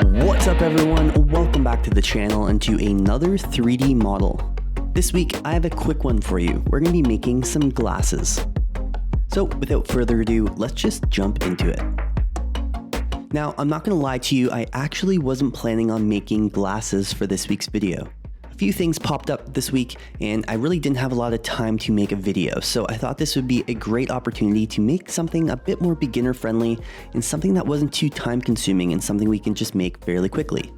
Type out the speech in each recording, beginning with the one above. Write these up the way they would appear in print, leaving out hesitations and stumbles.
What's up everyone, welcome back to the channel and to another 3D model. This week I have a quick one for you. We're going to be making some glasses. So without further ado, let's just jump into it. Now I'm not going to lie to you, I actually wasn't planning on making glasses for this week's video. A few things popped up this week and I really didn't have a lot of time to make a video, so I thought this would be a great opportunity to make something a bit more beginner friendly and something that wasn't too time consuming and something we can just make fairly quickly.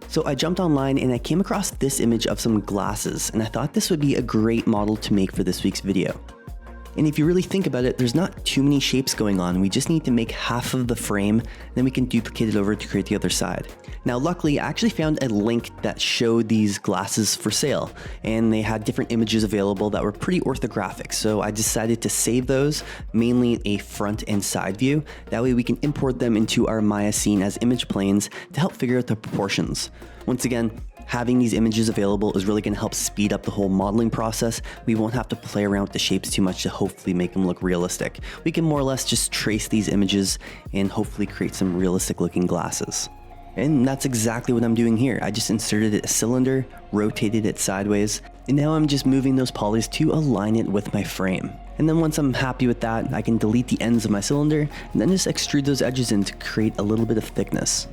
So I jumped online and I came across this image of some glasses and I thought this would be a great model to make for this week's video. And if you really think about it, there's not too many shapes going on. We just need to make half of the frame, then we can duplicate it over to create the other side. Now, luckily, I actually found a link that showed these glasses for sale, and they had different images available that were pretty orthographic. So I decided to save those, mainly a front and side view. That way we can import them into our Maya scene as image planes to help figure out the proportions. Once again, having these images available is really going to help speed up the whole modeling process. We won't have to play around with the shapes too much to hopefully make them look realistic. We can more or less just trace these images and hopefully create some realistic looking glasses. And that's exactly what I'm doing here. I just inserted a cylinder, rotated it sideways, and now I'm just moving those polys to align it with my frame. And then once I'm happy with that, I can delete the ends of my cylinder and then just extrude those edges in to create a little bit of thickness.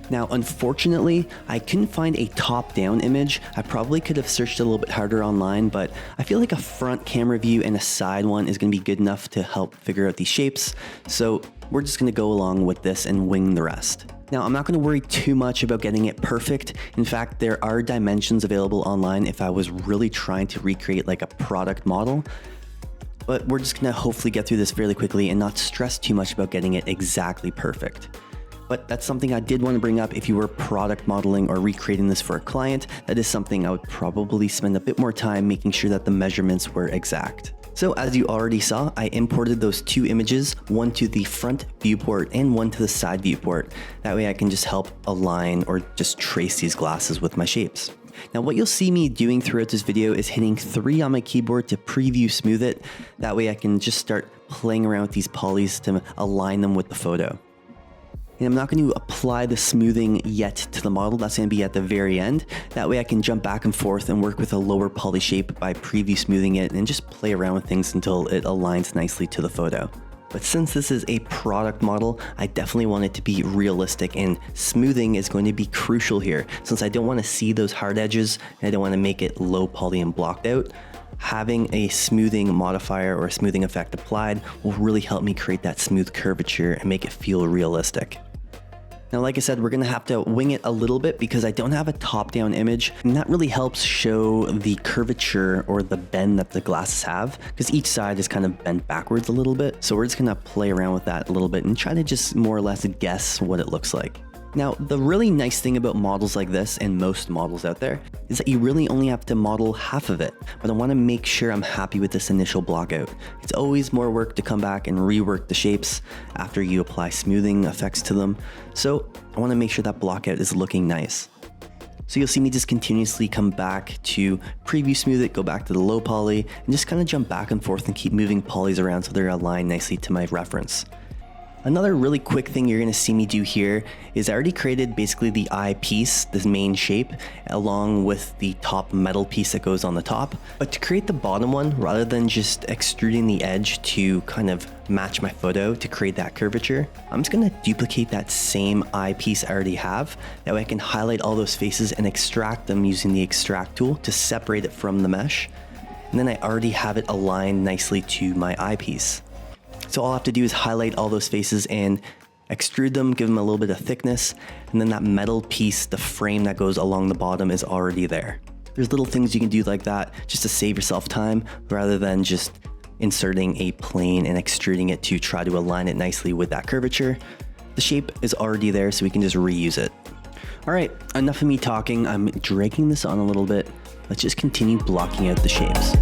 Now, unfortunately, I couldn't find a top-down image. I probably could have searched a little bit harder online, but I feel like a front camera view and a side one is going to be good enough to help figure out these shapes. So we're just going to go along with this and wing the rest. Now, I'm not going to worry too much about getting it perfect. In fact, there are dimensions available online if I was really trying to recreate like a product model. But we're just going to hopefully get through this fairly quickly and not stress too much about getting it exactly perfect. But that's something I did want to bring up. If you were product modeling or recreating this for a client, that is something I would probably spend a bit more time making sure that the measurements were exact. So as you already saw, I imported those two images, one to the front viewport and one to the side viewport. That way I can just help align or just trace these glasses with my shapes. Now what you'll see me doing throughout this video is hitting 3 on my keyboard to preview smooth it. That way I can just start playing around with these polys to align them with the photo. And I'm not going to apply the smoothing yet to the model. That's going to be at the very end. That way I can jump back and forth and work with a lower poly shape by preview smoothing it and just play around with things until it aligns nicely to the photo. But since this is a product model, I definitely want it to be realistic, and smoothing is going to be crucial here. Since I don't want to see those hard edges and I don't want to make it low poly and blocked out, having a smoothing modifier or a smoothing effect applied will really help me create that smooth curvature and make it feel realistic. Now, like I said, we're going to have to wing it a little bit because I don't have a top-down image, and that really helps show the curvature or the bend that the glasses have, because each side is kind of bent backwards a little bit. So we're just going to play around with that a little bit and try to just more or less guess what it looks like. Now, the really nice thing about models like this, and most models out there, is that you really only have to model half of it, but I want to make sure I'm happy with this initial block out. It's always more work to come back and rework the shapes after you apply smoothing effects to them, so I want to make sure that block out is looking nice. So you'll see me just continuously come back to preview smooth it, go back to the low poly, and just kind of jump back and forth and keep moving polys around so they're aligned nicely to my reference. Another really quick thing you're going to see me do here is I already created basically the eye piece, this main shape, along with the top metal piece that goes on the top. But to create the bottom one, rather than just extruding the edge to kind of match my photo to create that curvature, I'm just going to duplicate that same eye piece I already have. That way I can highlight all those faces and extract them using the extract tool to separate it from the mesh. And then I already have it aligned nicely to my eyepiece. So all I have to do is highlight all those faces and extrude them, give them a little bit of thickness, and then that metal piece, the frame that goes along the bottom, is already there. There's little things you can do like that just to save yourself time rather than just inserting a plane and extruding it to try to align it nicely with that curvature. The shape is already there, so we can just reuse it. All right, enough of me talking. I'm dragging this on a little bit. Let's just continue blocking out the shapes.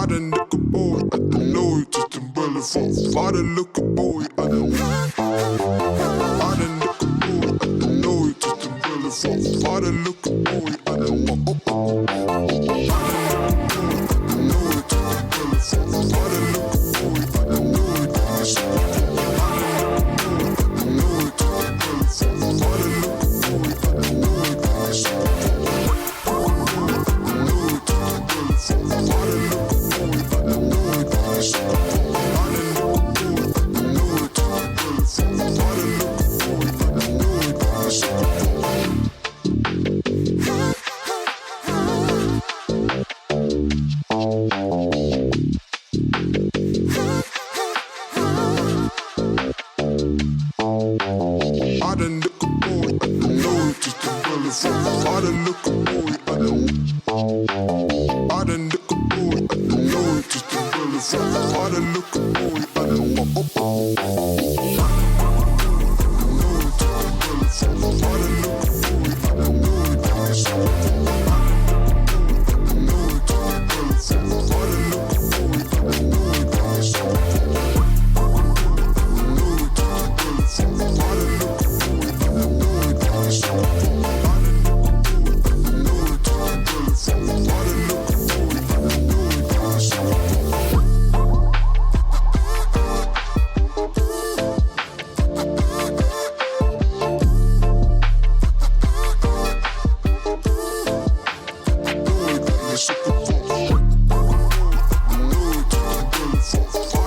I done look a boy, I don't know it, just a bullet for. I done look a boy, I don't I done look a boy, I don't know it, just a bullet for. I done look a boy, I don't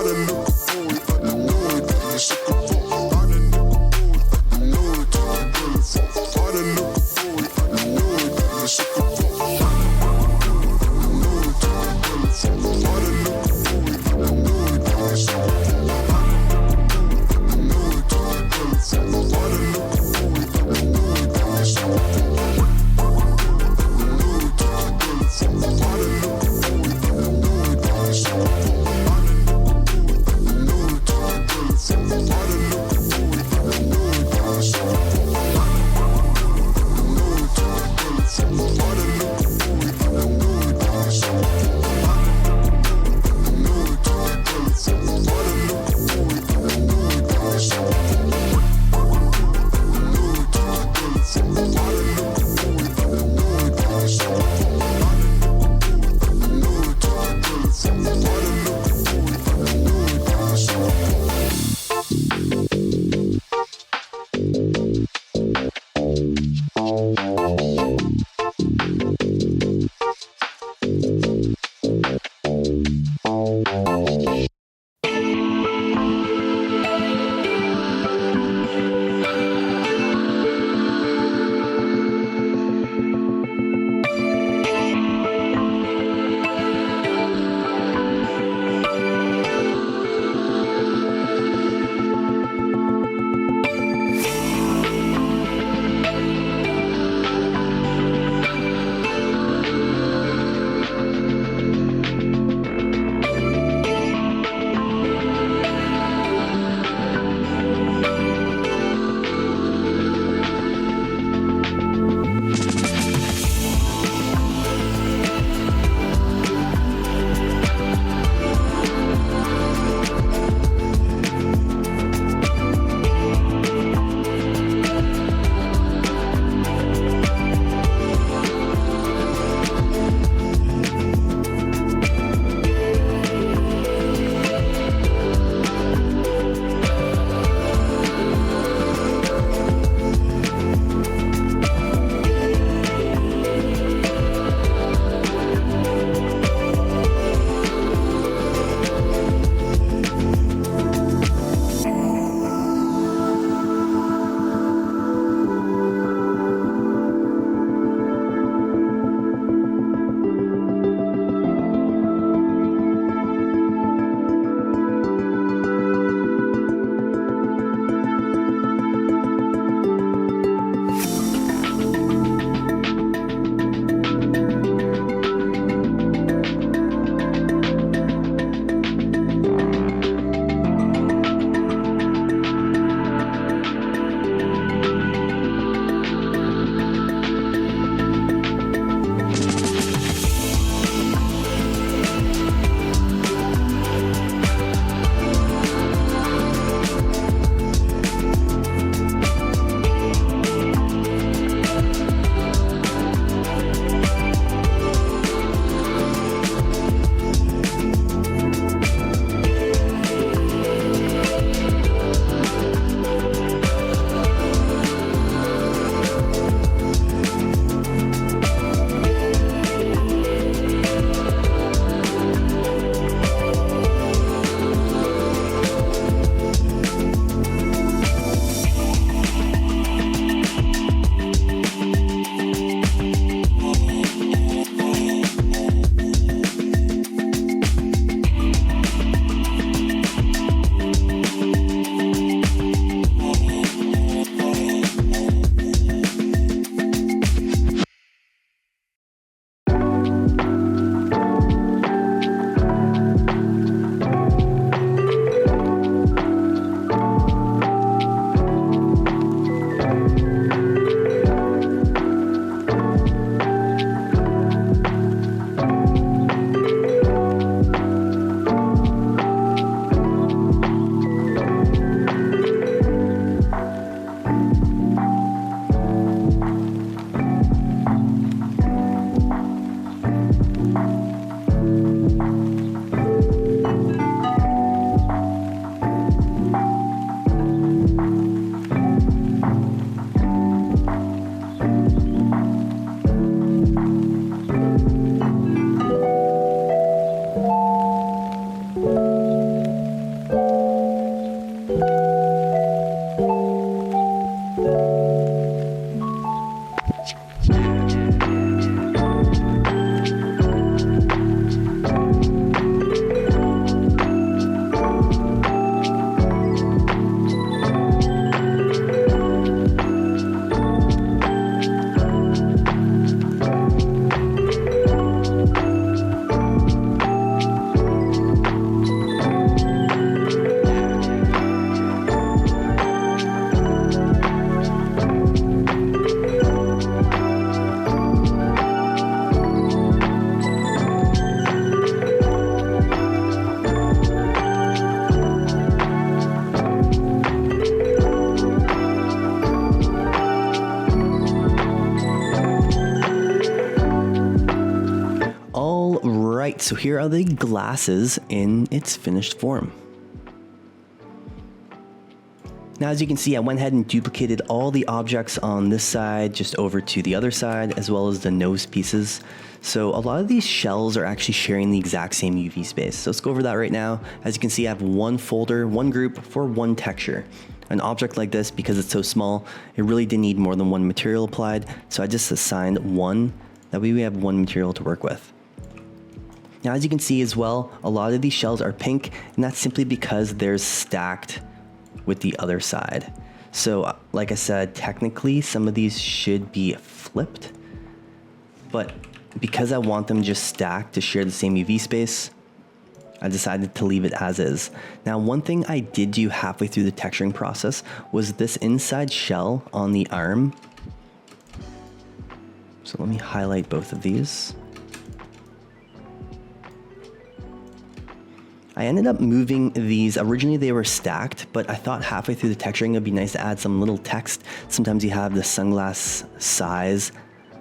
Polyrendr. right, so here are the glasses in its finished form. Now, as you can see, I went ahead and duplicated all the objects on this side just over to the other side, as well as the nose pieces. So a lot of these shells are actually sharing the exact same UV space. So let's go over that right now. As you can see, I have one folder, one group for one texture. An object like this, because it's so small, it really didn't need more than one material applied. So I just assigned one. That way we have one material to work with. Now, as you can see as well, a lot of these shells are pink, and that's simply because they're stacked with the other side. So like I said, technically some of these should be flipped, but because I want them just stacked to share the same UV space, I decided to leave it as is. Now, one thing I did do halfway through the texturing process was this inside shell on the arm. So let me highlight both of these. I ended up moving these. Originally they were stacked, but I thought halfway through the texturing it'd be nice to add some little text. Sometimes you have the sunglass size,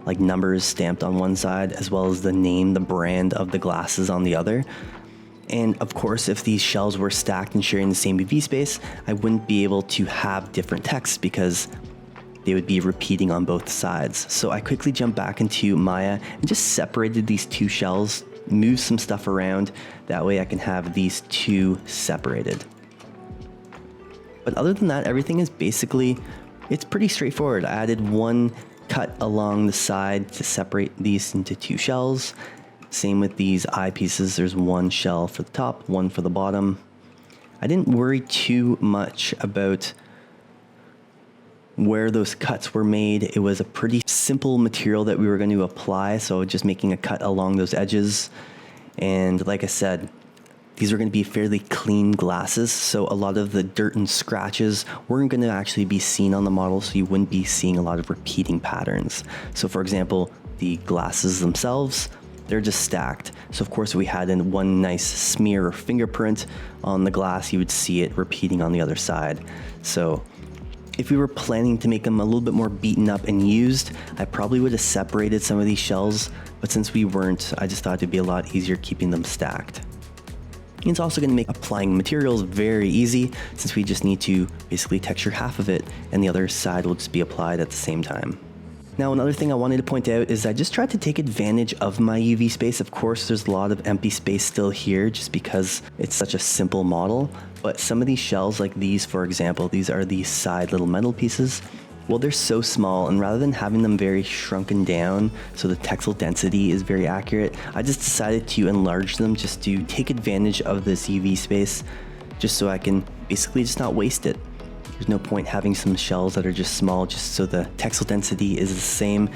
like numbers stamped on one side, as well as the name, the brand of the glasses on the other. And of course, if these shells were stacked and sharing the same UV space, I wouldn't be able to have different text because they would be repeating on both sides. So I quickly jumped back into Maya and just separated these two shells, move some stuff around. That way I can have these two separated. But other than that, everything is basically, it's pretty straightforward. I added one cut along the side to separate these into two shells. Same with these eyepieces. There's one shell for the top, one for the bottom. I didn't worry too much about where those cuts were made. It was a pretty simple material that we were going to apply, so just making a cut along those edges. And like I said, these are going to be fairly clean glasses, so a lot of the dirt and scratches weren't going to actually be seen on the model, so you wouldn't be seeing a lot of repeating patterns. So for example, the glasses themselves, they're just stacked. So of course, if we had in one nice smear or fingerprint on the glass, you would see it repeating on the other side. So if we were planning to make them a little bit more beaten up and used, I probably would have separated some of these shells, but since we weren't, I just thought it'd be a lot easier keeping them stacked. And it's also going to make applying materials very easy, since we just need to basically texture half of it and the other side will just be applied at the same time. Now, another thing I wanted to point out is I just tried to take advantage of my UV space. Of course, there's a lot of empty space still here just because it's such a simple model. But some of these shells, like these, for example, these are the side little metal pieces. Well, they're so small, and rather than having them very shrunken down so the textile density is very accurate, I just decided to enlarge them just to take advantage of this UV space, just so I can basically just not waste it. There's no point having some shells that are just small just so the textile density is the same.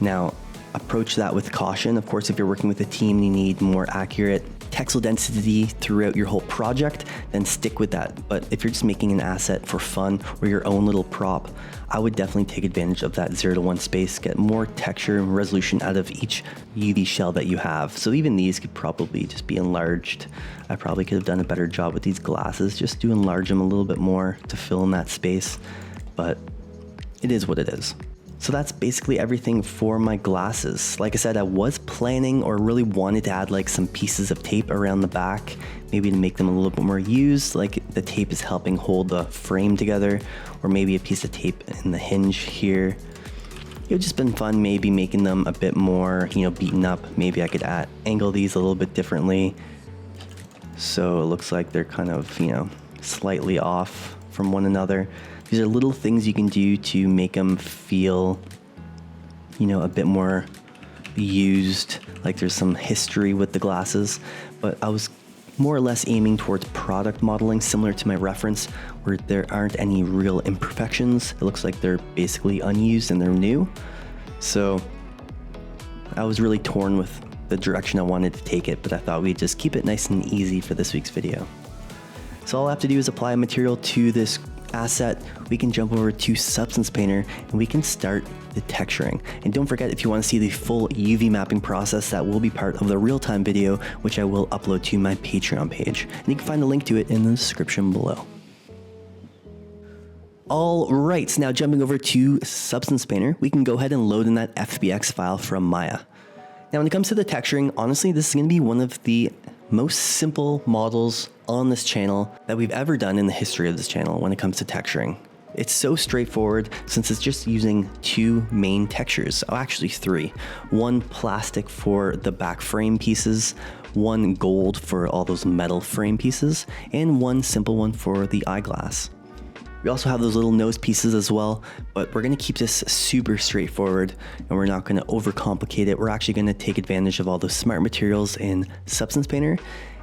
Now, approach that with caution. Of course, if you're working with a team and you need more accurate textile density throughout your whole project, then stick with that. But if you're just making an asset for fun or your own little prop, I would definitely take advantage of that 0-to-1 space, get more texture and resolution out of each UV shell that you have. So even these could probably just be enlarged. I probably could have done a better job with these glasses just to enlarge them a little bit more to fill in that space, but it is what it is. So that's basically everything for my glasses. Like I said, I was planning or really wanted to add like some pieces of tape around the back, maybe to make them a little bit more used, like the tape is helping hold the frame together, or maybe a piece of tape in the hinge here. It would just been fun maybe making them a bit more, beaten up. Maybe I could angle these a little bit differently. So it looks like they're kind of, slightly off from one another. These are little things you can do to make them feel, a bit more used, like there's some history with the glasses. But I was more or less aiming towards product modeling, similar to my reference, where there aren't any real imperfections. It looks like they're basically unused and they're new. So I was really torn with the direction I wanted to take it, but I thought we'd just keep it nice and easy for this week's video. So all I have to do is apply a material to this asset. We can jump over to Substance Painter and we can start the texturing. And don't forget, if you want to see the full UV mapping process, that will be part of the real-time video, which I will upload to my Patreon page. And you can find a link to it in the description below. All right, so now jumping over to Substance Painter, we can go ahead and load in that FBX file from Maya. Now, when it comes to the texturing, honestly, this is going to be one of the most simple models on this channel that we've ever done in the history of this channel when it comes to texturing. It's so straightforward since it's just using two main textures, actually three. One plastic for the back frame pieces, one gold for all those metal frame pieces, and one simple one for the eyeglass. We also have those little nose pieces as well, but we're gonna keep this super straightforward and we're not gonna overcomplicate it. We're actually gonna take advantage of all those smart materials in Substance Painter,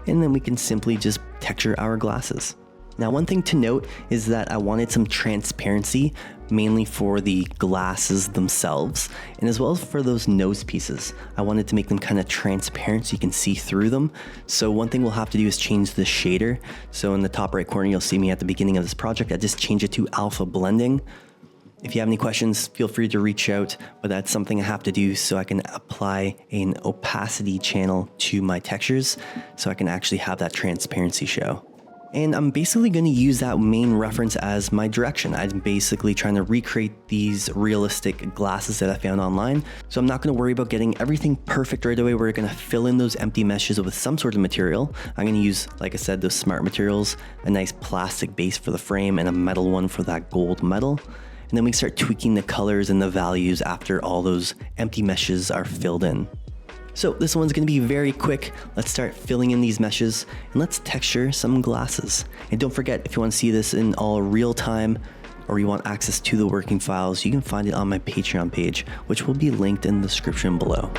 and then we can simply just texture our glasses. Now, one thing to note is that I wanted some transparency, mainly for the glasses themselves, and as well as for those nose pieces. I wanted to make them kind of transparent so you can see through them. So one thing we'll have to do is change the shader. So in the top right corner, you'll see me at the beginning of this project, I just changed it to alpha blending. If you have any questions, feel free to reach out, but that's something I have to do so I can apply an opacity channel to my textures so I can actually have that transparency show. And I'm basically going to use that main reference as my direction. I'm basically trying to recreate these realistic glasses that I found online. So I'm not going to worry about getting everything perfect right away. We're going to fill in those empty meshes with some sort of material. I'm going to use, like I said, those smart materials, a nice plastic base for the frame and a metal one for that gold metal. And then we start tweaking the colors and the values after all those empty meshes are filled in. So this one's going to be very quick. Let's start filling in these meshes and let's texture some glasses. And don't forget, if you want to see this in all real time or you want access to the working files, you can find it on my Patreon page, which will be linked in the description below.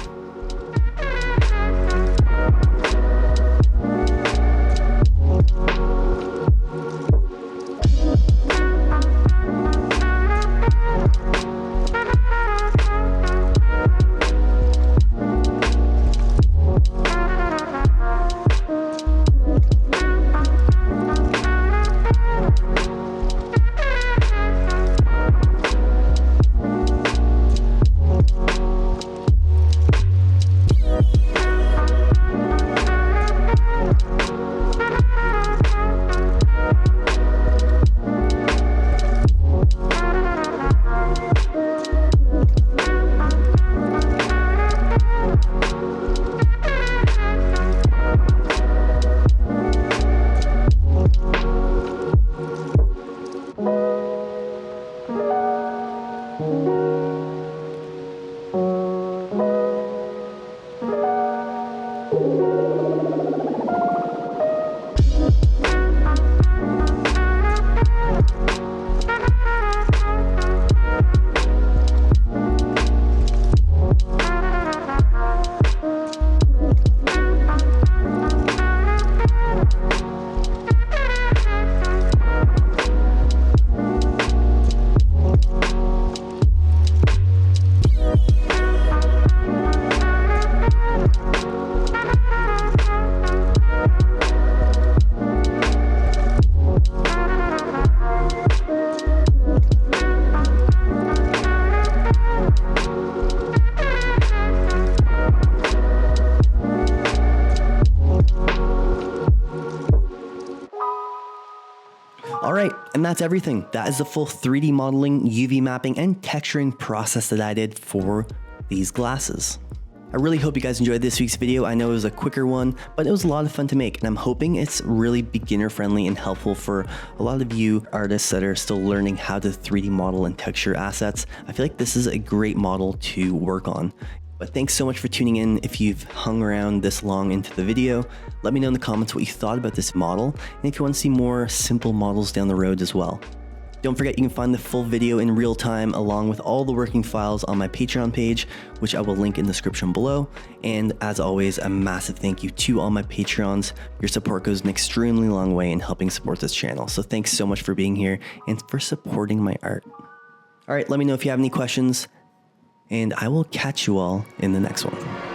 All right, and that's everything. That is the full 3D modeling, UV mapping, and texturing process that I did for these glasses. I really hope you guys enjoyed this week's video. I know it was a quicker one, but it was a lot of fun to make, and I'm hoping it's really beginner friendly and helpful for a lot of you artists that are still learning how to 3D model and texture assets. I feel like this is a great model to work on. But thanks so much for tuning in. If you've hung around this long into the video, let me know in the comments what you thought about this model, and if you want to see more simple models down the road as well. Don't forget, you can find the full video in real time along with all the working files on my Patreon page, which I will link in the description below. And as always, a massive thank you to all my Patreons. Your support goes an extremely long way in helping support this channel. So thanks so much for being here and for supporting my art. All right, let me know if you have any questions, and I will catch you all in the next one.